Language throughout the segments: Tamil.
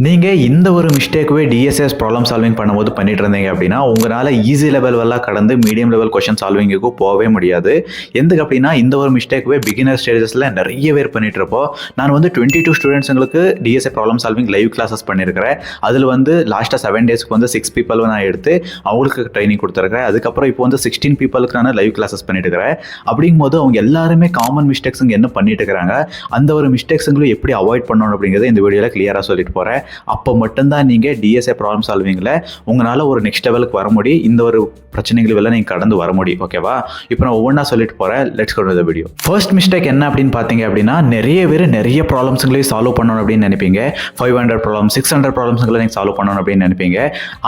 நீங்கள் இந்த ஒரு மிஸ்டேக்குவே டிஎஸ்எஸ் ப்ராப்ளம் சால்விங் பண்ணும்போது பண்ணிட்டு இருந்தீங்க அப்படின்னா உங்களால் ஈஸி லெவல்லாம் கடந்து மீடியம் லெவல் கொஷின் சால்விங்குக்கு போகவே முடியாது. எதுக்கு அப்படின்னா இந்த ஒரு மிஸ்டேக்குவே பிகினர் ஸ்டேஜஸில் நிறைய பேர் பண்ணிட்டு இருப்போம். நான் வந்து 22 ஸ்டூடெண்ட்ஸுங்களுக்கு DSA problem solving live classes பண்ணியிருக்கிறேன். அதில் வந்து லாஸ்ட்டாக 7 டேஸ்க்கு வந்து 6 பீப்பிள் நான் எடுத்து அவங்களுக்கு ட்ரைனிங் கொடுத்துருக்கேன். அதுக்கப்புறம் இப்போ வந்து 16 பீப்புளுக்கு நான் லைவ் கிளாஸஸ் பண்ணிட்டு இருக்கிறேன். அப்படிங்கும்போது அவங்க எல்லாருமே காமன் மிஸ்டேக்ஸுங்க என்ன பண்ணிட்டு இருக்கிறாங்க, அந்த ஒரு மிஸ்டேக்ஸுங்களும் எப்படி அவாய்ட் பண்ணணும் அப்படிங்கிறத இந்த வீடியோவில் கிளியராக சொல்லிட்டு போகிறேன். அப்போ மட்டும்தான் நீங்கள் டிஎஸ்ஏ ப்ராப்ளம் சால்விங்கில் உங்களால் ஒரு நெக்ஸ்ட் லெவலுக்கு வர முடியும். இந்த ஒரு பிரச்சனைகளெல்லாம் நீங்கள் கடந்து வர முடியும். ஓகேவா? இப்போ நான் ஒவ்வொன்றா சொல்லிட்டு போகிறேன். Let's go to the video. First mistake என்ன அப்படின்னு பார்த்தீங்க அப்படின்னா, நிறைய பேர் நிறைய ப்ராப்ளம்ஸுங்களையும் சால்வ் பண்ணணும் அப்படின்னு நினைப்பீங்க. 500 ப்ராப்ளம் 600 ப்ராப்ளம்ஸுங்களை நீங்கள் சால்வ் பண்ணணும் அப்படின்னு நினைப்பீங்க.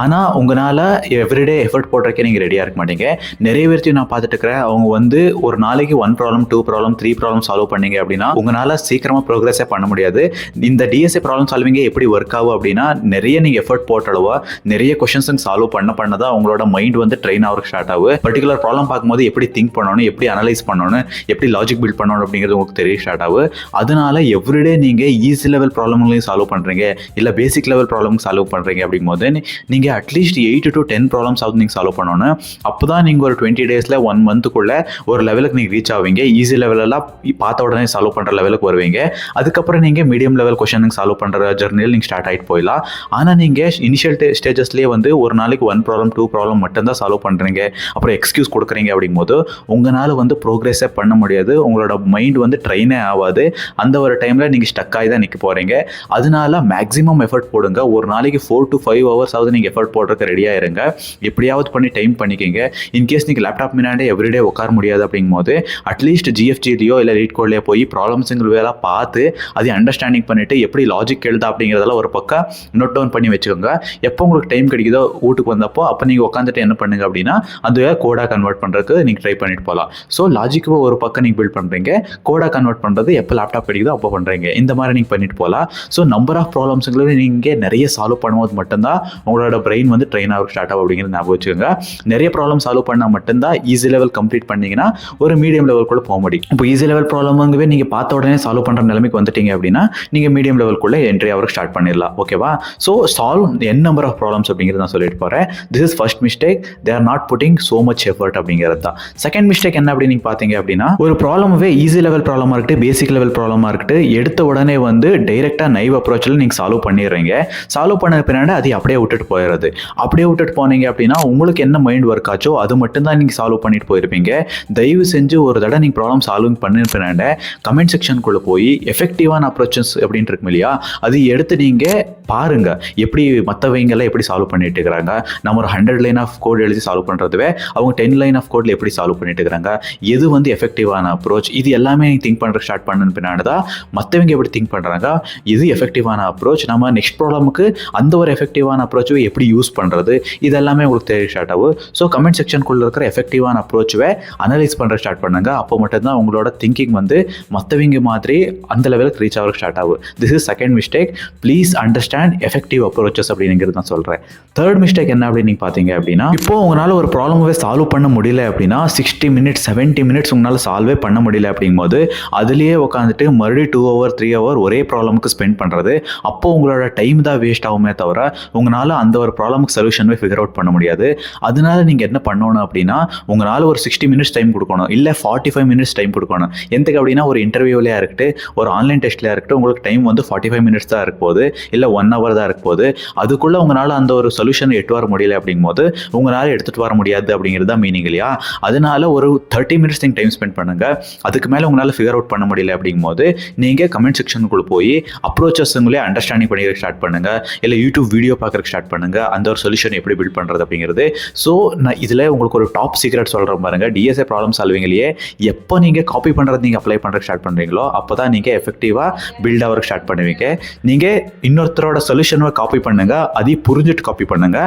ஆனால் உங்களால் எவ்ரிடே எஃபர்ட் போடுறதுக்கே நீங்கள் ரெடியாக இருக்க மாட்டீங்க. நிறைய பேர்த்தையும் நான் பார்த்துட்டு இருக்கிறேன். அவங்க வந்து ஒரு நாளைக்கு 1 ப்ராப்ளம் 2 ப்ராப்ளம் 3 ப்ராப்ளம் சால்வ் பண்ணீங்க அப்படின்னா உங்களால் சீக்கிரமாக ப்ரோக்ரஸே பண்ண முடியாது. இந்த டிஎஸ்ஏ ப்ராப்ளம் சால்விங்கே எப்படி ஒர்க் ஆகும் அப்படின்னா, நிறைய நீங்கள் எஃபர்ட் போட்டளவோ நிறைய கொஷின்ஸுங்க சால்வ் பண்ணதான் உங்களோட மைண்ட் வந்து ட்ரெயின் ஆகிறதுக்கு ஸ்டார்ட் ஆகும். பர்டிகுலர் ப்ராப்ளம் பார்க்கும்போது எப்படி திங்க் பண்ணணும், எப்படி அனலைஸ் பண்ணணும், எப்படி லாஜிக் பில்ட் பண்ணணும் அப்படிங்கிறது உங்களுக்கு தெரிய ஸ்டார்ட் ஆகும். அதனால எவ்ரிடே நீங்கள் ஈஸி லெவல் ப்ராப்ளம்களையும் சால்வ் பண்ணுறீங்க, இல்லை பேசிக் லெவல் ப்ராப்ளம் சால்வ் பண்ணுறீங்க அப்படிங்கும்போது நீங்கள் அட்லீஸ்ட் 8 to 10 ப்ராப்ளம்ஸ் ஆகுது நீங்கள் சால்வ் பண்ணணும். அப்போ தான் நீங்கள் ஒரு 20 டேஸில் 1 மந்த்துக்குள்ளே ஒரு லெவலுக்கு நீங்கள் ரீச் ஆவீங்க. ஈஸி லெவலெல்லாம் பார்த்த உடனே சால்வ் பண்ணுற லெவலுக்கு வருவீங்க. அதுக்கப்புறம் நீங்கள் மீடியம் லெவல் கொஷனுக்கு சால்வ் பண்ணுற ஜர்னியில் நீங்கள் ஸ்டார்ட் ஆகிட்டு போயிடலாம். ஆனால் நீங்கள் இனிஷியல் ஸ்டேஜஸ்லேயே வந்து ஒரு நாளைக்கு 1 ப்ராப்ளம் 2 ப்ராப்ளம் மட்டும்தான் சால்வ் பண்ணுறீங்க, அப்புறம் எக்ஸ்கியூஸ் கொடுக்குறீங்க அப்படிங்கும்போது உங்களால் வந்து ப்ரோக்ரெஸே பண்ண முடியாது. உங்களோட மைண்ட் வந்து ட்ரெயினே ஆகாது. அந்த ஒரு டைமில் நீங்கள் ஸ்டக் ஆகி தான் நிற்க போகிறீங்க. அதனால மேக்ஸிமம் எஃபர்ட் போடுங்க. ஒரு நாளைக்கு 4 to 5 hours ஆகுது நீங்கள் எஃபர்ட் போடுறதுக்கு ரெடியாக இருங்க. எப்படியாவது பண்ணி டைம் பண்ணிக்கிங்க. இன்கேஸ் நீங்கள் லேப்டாப் முன்னாடி எவ்ரிடே உட்கார முடியாது அப்படிங்கும்போது அட்லீஸ்ட் ஜிஎஃப்ஜிலையோ இல்லை லீட் கோட்லேயோ போய் ப்ராப்ளம்ஸுங்களெல்லாம் பார்த்து அதை அண்டர்ஸ்டாண்டிங் பண்ணிவிட்டு எப்படி லாஜிக் எழுதா அப்படிங்கிறதெல்லாம் ஒரு பக்கம் நோட் டவுன் பண்ணி வச்சுக்கோங்க. எப்போ உங்களுக்கு டைம் கிடைக்குதோ வீட்டுக்கு வந்தப்போ அப்போ நீங்கள் உட்காந்துட்டு என்ன பண்ணுங்க அப்படின்னா அதுவே கோடாக கன்வெர்ட் பண்ணுறதுக்கு நீங்கள் ட்ரை பண்ணிட்டு போகலாம். ஸோ லாஜிக்கு ஒரு பக்கம் நீங்கள் பில்ட் பண்ணுறீங்க, கோடாக கன்வெர்ட் பண்ணுறது எப்போ லேப்டாப் கிடைக்குதோ அப்போ பண்ணுறீங்க. இந்த மாதிரி நீங்கள் பண்ணிட்டு போகலாம். ஸோ நம்பர் ஆஃப் ப்ராப்ளம்ஸுங்களை நீங்கள் நிறைய சால்வ் பண்ணும்போது மட்டும்தான் உங்களோட பிரெயின் வந்து ட்ரெயின் ஆக ஸ்டார்ட் ஆகும் அப்படிங்கிறது ஞாபகம் வச்சுக்கோங்க. நிறைய ப்ராப்ளம் சால்வ் பண்ணால் மட்டும்தான் ஈஸி லெவல் கம்ப்ளீட் பண்ணிங்கன்னா ஒரு மீடியம் லெவலுக்குள்ளே போக முடியும். இப்போ ஈஸி லெவல் ப்ராப்ளம்ங்கவே நீங்கள் பார்த்த உடனே சால்வ் பண்ணுற நிலைமைக்கு வந்துட்டீங்க அப்படின்னா நீங்கள் மீடியம் லெவலுக்குள்ளே என்ட்ரி ஆக ஸ்டார்ட் பண்ணிடலாம். ஓகேவா? So solve n number of problems அப்படிங்கிறது நான் சொல்லிட்டு போகிறேன். This is first mistake. They are not putting so much effort அப்படிங்கிறது தான். செகண்ட் மிஸ்டேக் என்ன அப்படின்னு நீங்கள் பார்த்தீங்க அப்படின்னா, ஒரு ப்ராப்ளமே ஈஸி லெவல் ப்ராப்ளமாக இருக்கட்டும், பேசிக் லெவல் ப்ராப்ளமாக இருக்கட்டும், எடுத்த உடனே வந்து டைரெக்டாக நைவ் அப்ரோச்சில் நீங்கள் சால்வ் பண்ணிடுறீங்க. சால்வ் பண்ண பின்னாடி அதை அப்படியே விட்டுட்டு போயிடுறது. அப்படியே விட்டுட்டு போனீங்க அப்படின்னா உங்களுக்கு என்ன மைண்ட் ஒர்க் ஆச்சோ அது மட்டும்தான் நீங்கள் சால்வ் பண்ணிட்டு போயிருப்பீங்க. தயவு செஞ்சு ஒரு தடவை நீங்கள் ப்ராப்ளம் சால்விங் பண்ண பின்னாடி கமெண்ட் செக்ஷனுக்குள்ளே போய் எஃபெக்டிவான அப்ரோச்சஸ் அப்படின்ட்டு இருக்கும் இல்லையா, அது எடுத்து நீங்கள் பாருங்க. எப்படி மற்றவங்கெல்லாம் எப்படி சால்வ் பண்ணிட்டு இருக்கிறாங்க. நம்ம ஒரு 100 லைன் ஆஃப் கோட் எழுதி சால்வ் பண்ணுறதுவே அவங்க 10 லைன் ஆஃப் கோடில் எப்படி சால்வ் பண்ணிட்டு இருக்கிறாங்க, எது வந்து எஃபெக்டிவான அப்ரோச், இது எல்லாமே திங்க் பண்ணுற ஸ்டார்ட் பண்ண பின்னாடி தான் மற்றவங்க எப்படி திங்க் பண்ணுறாங்க, இது எஃபெக்டிவான அப்ரோச், நம்ம நெக்ஸ்ட் ப்ராப்ளமுக்கு அந்த ஒரு எஃபெக்டிவான அப்ரோச்சுவை எப்படி யூஸ் பண்ணுறது, இது எல்லாமே உங்களுக்கு தெரிய ஸ்டார்ட் ஆகும். ஸோ கமெண்ட் செக்ஷனுக்குள்ளே இருக்கிற எஃபெக்டிவான அப்ரோச்சுவை அனலைஸ் பண்ணுற ஸ்டார்ட் பண்ணுங்க. அப்போ மட்டும்தான் உங்களோட திங்கிங் வந்து மற்றவங்க மாதிரி அந்த லெவலுக்கு ரீச் ஆக ஸ்டார்ட் ஆகும். This is second mistake. Please understand effective approaches அப்படிங்கிறது நான் சொல்கிறேன். தேர்ட் மிஸ்டேக் என்ன அப்படின்னு நீங்கள் பார்த்தீங்க அப்படின்னா, இப்போ உங்களால் ஒரு ப்ராப்ளமே சால்வ் பண்ண முடியல அப்படின்னா 60 minutes 70 minutes உங்களால் சால்வே பண்ண முடியல அப்படிங்கும்போது அதுலேயே உட்காந்துட்டு மறுபடியும் 2 hour 3 hour ஒரே ப்ராப்ளமுக்கு ஸ்பெண்ட் பண்ணுறது, அப்போ உங்களோட டைம் தான் வேஸ்ட் ஆகுமே தவிர உங்களால் அந்த ஒரு ப்ராப்ளமுக்கு சொல்யூஷனே ஃபிகர் அவுட் பண்ண முடியாது. அதனால நீங்கள் என்ன பண்ணணும் அப்படின்னா, உங்களால் ஒரு 60 minutes டைம் கொடுக்கணும், இல்லை 45 minutes டைம் கொடுக்கணும். எதுக்கு அப்படின்னா, ஒரு இன்டர்வியூலையாக இருக்கட்டும், ஒரு ஆன்லைன் டெஸ்ட்லையாக இருக்கட்டும், உங்களுக்கு டைம் வந்து 45 minutes தான் இருக்க போகுது, இல்லை 1 hour தான் இருக்க போகுது. அதுக்குள்ளே உங்களால் அந்த ஒரு சொல்யூஷன் எட்டு வர முடியல அப்படிங்கும்போது உங்களால் எடுத்துகிட்டு வர முடியாது அப்படிங்கிறது தான் மீனிங் இல்லையா. அதனால ஒரு 30 minutes நீங்கள் டைம் ஸ்பெண்ட் பண்ணுங்க. அதுக்கு மேலே உங்களால் ஃபிகர் அவுட் பண்ண முடியல அப்படிங்கும்போது நீங்கள் கமெண்ட் செக்ஷனுக்குள்ளே போய் அப்ரோச்சஸ்ங்களே அண்டர்ஸ்டாண்டிங் பண்ணிக்க ஸ்டார்ட் பண்ணுங்க, இல்லை யூடியூப் வீடியோ பார்க்குறதுக்கு ஸ்டார்ட் பண்ணுங்க, அந்த ஒரு சொல்யூஷன் எப்படி பில்ட் பண்ணுறது அப்படிங்கிறது. ஸோ நான் இதில் உங்களுக்கு ஒரு டாப் சீக்ரெட் சொல்கிறேன் பாருங்க. டிஎஸ்ஏ ப்ராப்ளம் சால்விங்லேயே எப்போ நீங்கள் காப்பி பண்ணுறது நீங்கள் அப்ளை பண்ணுறதுக்கு ஸ்டார்ட் பண்ணுறீங்களோ அப்போ தான் நீங்கள் எஃபெக்டிவாக பில்ட் ஆகிறதுக்கு ஸ்டார்ட் பண்ணுவீங்க. நீங்கள் இன்னொருத்தரோட சொல்யூஷனை காப்பி பண்ணுங்க, அதையும் புரிஞ்சுட்டு காப்பி பண்ணுங்க.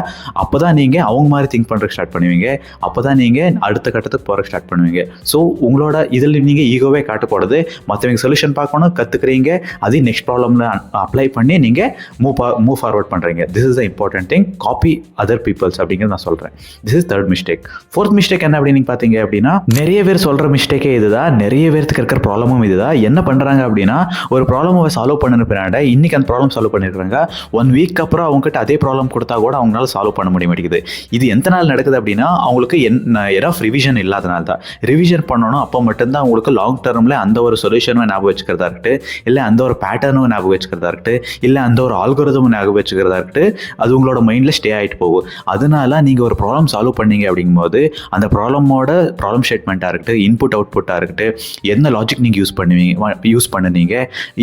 அப்போ தான் நீங்கள் அவங்க மாதிரி திங்க் பண்ணுறதுக்கு ஸ்டார்ட் பண்ணுவீங்க. அப்போ தான் நீங்கள் அடுத்த கட்டத்துக்கு போகிறதுக்கு ஸ்டார்ட் பண்ணுவீங்க. ஸோ உங்களோட இதில் நீங்கள் ஈகோவே காட்டக்கூடாது. மற்றவங்க சொல்யூஷன் பார்க்கணும், கற்றுக்குறீங்க, அதையும் நெக்ஸ்ட் ப்ராப்ளமில் அப்ளை பண்ணி நீங்கள் மூவ் ஃபார்வர்ட் பண்ணுறீங்க. This is the important thing. Copy other peoples அப்படிங்கிறது நான் சொல்கிறேன். This is third mistake. Fourth mistake என்ன அப்படின்னு நீங்கள் பார்த்தீங்க அப்படின்னா, நிறைய பேர் சொல்கிற மிஸ்டேக்கே இதுதான், நிறைய பேருக்கு இருக்கிற ப்ராப்ளமும் இதுதான். என்ன பண்ணுறாங்க அப்படின்னா, ஒரு ப்ராப்ளமை சால்வ் பண்ண பின்னாடி இன்னைக்கு அந்த ப்ராப்ளம் சால்வ் சால்வ் பண்ணியிருக்காங்க. 1 வீக் அப்புறம் அவங்ககிட்ட அதே ப்ராப்ளம் கொடுத்தா கூட அவங்களால சால்வ் பண்ண முடிய மாட்டேங்குது. இது எந்த நாள் நடக்குது அப்படின்னா அவங்களுக்கு எனாஃப் ரிவிஷன் இல்லாதனால தான். ரிவிஷன் பண்ணணும், அப்போ மட்டும்தான் அவங்களுக்கு லாங் டர்மில் அந்த ஒரு சொல்யூஷனும் ஞாபகம் வச்சுக்கிறதா இருக்கட்டு, இல்லை அந்த ஒரு பேட்டர்னும் ஞாபகம் வச்சுக்கிறதா இருக்கட்டு, இல்லை அந்த ஒரு ஆல்கோரிதமும் ஞாபகம் வச்சுக்கிறதா இருக்கட்டு, அது உங்களோட மைண்டில் ஸ்டே ஆகிட்டு போகும். அதனால நீங்கள் ஒரு ப்ராப்ளம் சால்வ் பண்ணீங்க அப்படிங்கும்போது அந்த ப்ராப்ளம் ஸ்டேட்மெண்ட்டாக இருக்கட்டும், இன்புட் அவுட்புட்டாக இருக்கட்டும், என்ன லாஜிக் நீங்கள் யூஸ் பண்ணுனீங்க,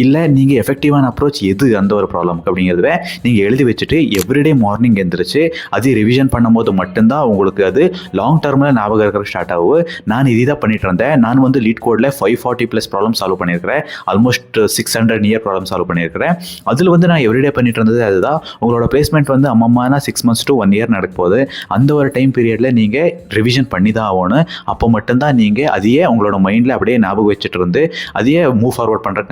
இல்லை நீங்கள் எஃபெக்டிவான அப்ரோச் எது அந்த ஒரு ப்ராப்ளம்க்கு அப்படிங்கிறத நீங்கள் எழுதி வச்சுட்டு எவ்ரிடே மார்னிங் எழுந்திரிச்சு அது ரிவிஷன் பண்ணும்போது மட்டும்தான் உங்களுக்கு அது லாங் டர்மில் ஞாபகம் இருக்கிற ஸ்டார்ட் ஆகும். நான் இதுதான் பண்ணிட்டு இருந்தேன். நான் வந்து லீட் கோடில் 540+ ப்ராப்ளம் சால்வ் பண்ணியிருக்கிறேன். ஆல்மோஸ்ட் 600 நியர் ப்ராப்ளம் சால்வ் பண்ணியிருக்கிறேன். அதில் வந்து நான் எவ்ரிடே பண்ணிட்டு இருந்தது அதுதான். உங்களோட பிளேஸ்மெண்ட் வந்து அம்மம்மானா 6 months to 1 year நடக்க போகுது. அந்த ஒரு டைம் பீரியடில் நீங்கள் ரிவிஷன் பண்ணி தான் ஆகணும். அப்போ மட்டும்தான் நீங்கள் அதையே உங்களோட மைண்டில் அப்படியே ஞாபகம் வச்சுட்டு இருந்து அதையே மூவ் ஃபார்வர்ட் பண்ணுறது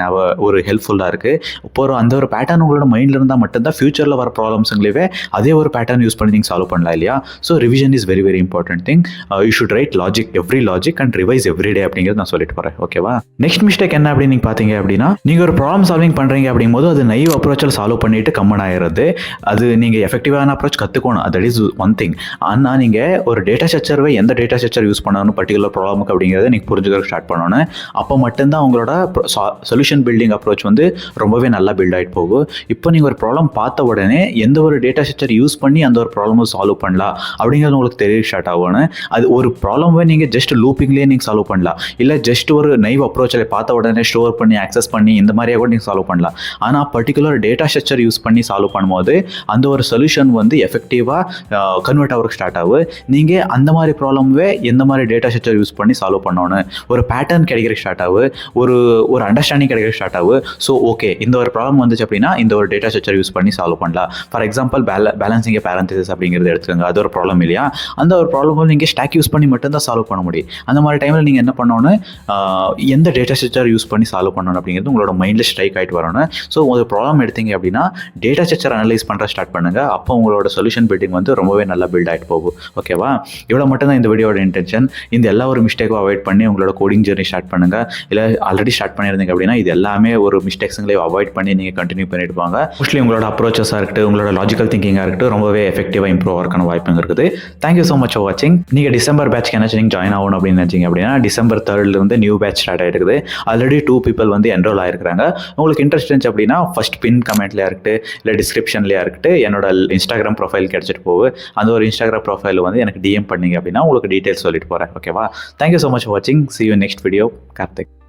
ஒரு ஹெல்ப்ஃபுல்லாக இருக்குது. இப்போ அந்த ஒரு பேட்டர்ன் உங்களோட மைண்டில் இருந்தால் மட்டும்தான் ஃபியூச்சரில் வர ப்ராப்ளம்ஸுங்களே அதே ஒரு பேட்டர்ன் யூஸ் பண்ணி நீங்கள் சால்வ் பண்ணலாம் இல்லையா? So revision is very very important thing. You should right every logic and revise every day அப்படிங்கிறது நான் சொல்லிட்டு போகிறேன். ஓகேவா? நெக்ஸ்ட் மிஸ்டேக் என்ன அப்படின்னு நீங்கள் பார்த்தீங்க அப்படின்னா, நீங்கள் ஒரு ப்ராப்ளம் சால்விங் பண்ணுறீங்க அப்படிங்கும்போது அது நைவ் அப்ரோச்சில் சால்வ் பண்ணிட்டு கம்மன் ஆகிறது. அது நீங்கள் எஃபெக்டிவான அப்ரோச் கற்றுக்கணும், தட் இஸ் ஒன் திங். ஆனால் நீங்கள் ஒரு டேட்டா ஸ்ட்ரக்சர்வை எந்த டேட்டா ஸ்ட்ரக்சர் யூஸ் பண்ணணும் பர்டிகுலர் ப்ராப்ளமுக்கு அப்படிங்கிறத நீங்கள் புரிஞ்சுக்க ஸ்டார்ட் பண்ணணும். அப்போ மட்டும்தான் உங்களோட சொல்யூஷன் பில்டிங் அப்ரோச் வந்து ரொம்பவே நல்லா பில்ட் ஆகிட்டு போகும். இப்போ நீங்கள் ஒரு ப்ராப்ளம் பார்த்த உடனே எந்த ஒரு டேட்டா ஸ்ட்ரக்சர் யூஸ் பண்ணி அந்த ஒரு ப்ராப்ளமும் சால்வ் பண்ணலாம் அப்படிங்கிறது உங்களுக்கு தெரிய ஸ்டார்ட் ஆகணும். அது ஒரு ப்ராப்ளமே நீங்கள் ஜஸ்ட் லூப்பிங்லேயே நீங்கள் சால்வ் பண்ணலாம், இல்லை ஜஸ்ட் ஒரு நைவ் அப்ரோச்சில் பார்த்த உடனே ஸ்டோர் பண்ணி ஆக்சஸ் பண்ணி இந்த மாதிரியாக கூட நீங்கள் சால்வ் பண்ணலாம். ஆனால் பர்டிகுலர் டேட்டா ஸ்ட்ரக்சர் யூஸ் பண்ணி சால்வ் பண்ணும்போது அந்த ஒரு சொல்யூஷன் வந்து எஃபெக்டிவாக கன்வெர்ட் ஆகிறதுக்கு ஸ்டார்ட் ஆகும். நீங்கள் அந்த மாதிரி ப்ராப்ளமே எந்த மாதிரி டேட்டா ஸ்ட்ரக்சர் யூஸ் பண்ணி சால்வ் பண்ணணும், ஒரு பேட்டர்ன் கிடைக்கிற ஸ்டார்ட் ஆகும், ஒரு அண்டர்ஸ்டாண்டிங் கிடைக்கிற ஸ்டார்ட் ஆகும். ஸோ ஓகே, இந்த ஒரு ப்ராப்ளம் வந்துச்சு அப்படின்னா இந்த ஒரு டேட்டா ஸ்ட்ரக்சர் யூஸ் பண்ணி சால்வ் பண்ணலாம். ஃபார் எக்ஸாம்பிள் பேலன்சிங் பேரந்தசிஸ் அப்படிங்கிறது எடுத்துக்கோங்க. அது ஒரு ப்ராப்ளம் இல்லையா? அந்த ஒரு ப்ராப்ளம் நீங்கள் ஸ்டாக் யூஸ் பண்ணி மட்டும்தான் சால்வ் பண்ண முடியும். அந்த மாதிரி டைமில் நீங்கள் என்ன பண்ணணும், எந்த டேட்டா ஸ்ட்ரக்சர் யூஸ் பண்ணி சால்வ் பண்ணணும் அப்படிங்கிறது உங்களோட மைண்டில் ஸ்ட்ரைக் ஆகிட்டு வரணும். ஸோ ஒரு ப்ராப்ளம் எடுத்தீங்க அப்படின்னா டேட்டா ஸ்ட்ரக்சர் அனலைஸ் பண்ணுற ஸ்டார்ட் பண்ணுங்கள். அப்போ உங்களோட சொல்யூஷன் பில்டிங் வந்து ரொம்பவே நல்லா பில்ட் ஆகிட்டு போகும். ஓகேவா? இவ்வளோ மட்டும் தான் இந்த வீடியோட இன்டென்ஷன். இந்த எல்லா ஒரு மிஸ்டேக்கும் அவாய்ட் பண்ணி உங்களோட கோடிங் ஜெர்னி ஸ்டார்ட் பண்ணுங்கள். இல்லை ஆல்ரெடி ஸ்டார்ட் பண்ணியிருந்தீங்க அப்படின்னா இது எல்லாமே ஒரு மிஸ்டேக்ஸுங்களே அவாய்ட் பண்ணி நீங்கள் கண்டினியூ பண்ணிட்டு வாங்க. மோஸ்ட்லி உங்களோட அப்ரோச்சஸாக இருக்கட்டும், உங்களோட லாஜிக்கல் திங்கிங்காக இருக்கட்டும், ரொம்பவே எஃபெக்டிவாக இம்ப்ரூவ் ஆகிறக்கான வாய்ப்புங்க இருக்குது. தேங்க்யூ ஸோ மச் ஃபார் வாட்சிங். நீங்கள் டிசம்பர் பேட்ச்க்கு என்ன நீங்கள் ஜாயின் ஆகணும் அப்படின்னு நினச்சிங்க அப்படின்னா December 3rd வந்து நியூ பேட்ச் ஸ்டார்ட் ஆகிருக்குது. ஆல்ரெடி 2 people வந்து என்ரோல் ஆகிருக்கிறாங்க. உங்களுக்கு இன்ட்ரெஸ்ட் இருந்துச்சு அப்படின்னா ஃபஸ்ட் பின் கமெண்ட்லேயே இருக்கட்டு, இல்லை டிஸ்கிரிப்ஷன்லேயே இருக்கட்டு என்னோட இன்ஸ்டாகிராம் ப்ரொஃபைல் கிடச்சிட்டு போகும். அந்த ஒரு இன்ஸ்டாகிராம் ப்ரொஃபைல் வந்து எனக்கு DM பண்ணிங்க அப்படின்னா உங்களுக்கு டீட்டெயில்ஸ் சொல்லிட்டு போகிறேன். ஓகேவா? தேங்க்யூ ஸோ மச் ஃபார் வாட்சிங். See you next video. Karthik.